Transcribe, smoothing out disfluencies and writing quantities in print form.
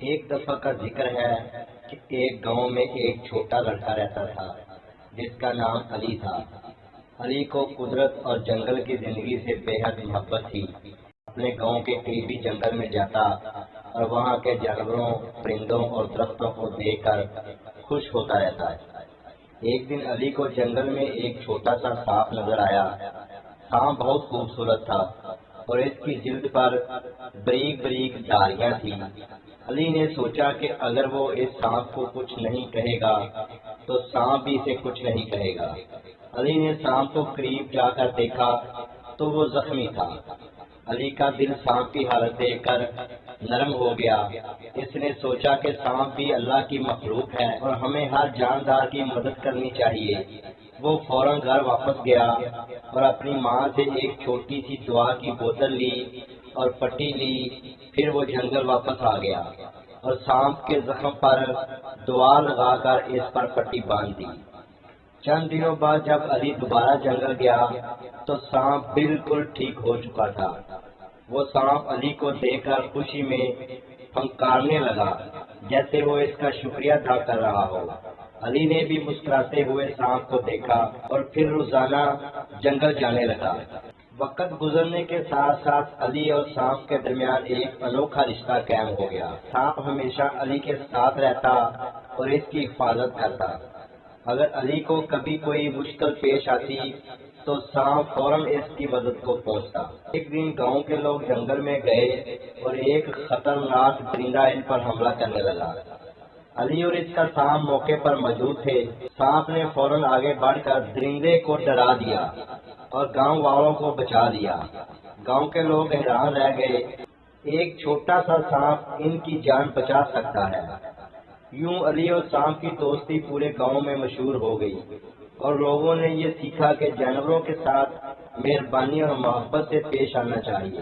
ایک دفعہ کا ذکر ہے کہ ایک گاؤں میں ایک چھوٹا لڑکا رہتا تھا جس کا نام علی تھا۔ علی کو قدرت اور جنگل کی زندگی سے بے حد محبت تھی۔ اپنے گاؤں کے قریبی جنگل میں جاتا اور وہاں کے جانوروں، پرندوں اور درختوں کو دیکھ کر خوش ہوتا رہتا۔ ایک دن علی کو جنگل میں ایک چھوٹا سا سانپ نظر آیا۔ سانپ بہت خوبصورت تھا اور اس کی جلد پر بریک بریک دھاریاں تھیں۔ علی نے سوچا کہ اگر وہ اس سانپ کو کچھ نہیں کہے گا تو سانپ بھی اسے کچھ نہیں کہے گا۔ علی نے سانپ کو قریب جا کر دیکھا تو وہ زخمی تھا۔ علی کا دل سانپ کی حالت دیکھ کر نرم ہو گیا۔ اس نے سوچا کہ سانپ بھی اللہ کی مخلوق ہے اور ہمیں ہر جاندار کی مدد کرنی چاہیے۔ وہ فوراً گھر واپس گیا اور اپنی ماں سے ایک چھوٹی سی دعا کی بوتل لی اور پٹی لی۔ پھر وہ جنگل واپس آ گیا اور سانپ کے زخم پر دوا لگا کر اس پر پٹی باندھ دی۔ چند دنوں بعد جب علی دوبارہ جنگل گیا تو سانپ بالکل ٹھیک ہو چکا تھا۔ وہ سانپ علی کو دیکھ کر خوشی میں پھنکارنے لگا جیسے وہ اس کا شکریہ ادا کر رہا ہو۔ علی نے بھی مسکراتے ہوئے سانپ کو دیکھا اور پھر روزانہ جنگل جانے لگا۔ وقت گزرنے کے ساتھ ساتھ علی اور سانپ کے درمیان ایک انوکھا رشتہ قائم ہو گیا۔ سانپ ہمیشہ علی کے ساتھ رہتا اور اس کی حفاظت کرتا۔ اگر علی کو کبھی کوئی مشکل پیش آتی تو سانپ فوراً اس کی مدد کو پہنچتا۔ ایک دن گاؤں کے لوگ جنگل میں گئے اور ایک خطرناک درندہ ان پر حملہ کرنے لگا۔ علی اور اس کا سانپ موقع پر موجود تھے۔ سانپ نے فوراً آگے بڑھ کر درندے کو ڈرا دیا اور گاؤں والوں کو بچا لیا۔ گاؤں کے لوگ حیران رہ گئے، ایک چھوٹا سا سانپ ان کی جان بچا سکتا ہے۔ یوں علی اور سانپ کی دوستی پورے گاؤں میں مشہور ہو گئی اور لوگوں نے یہ سیکھا کہ جانوروں کے ساتھ مہربانی اور محبت سے پیش آنا چاہیے۔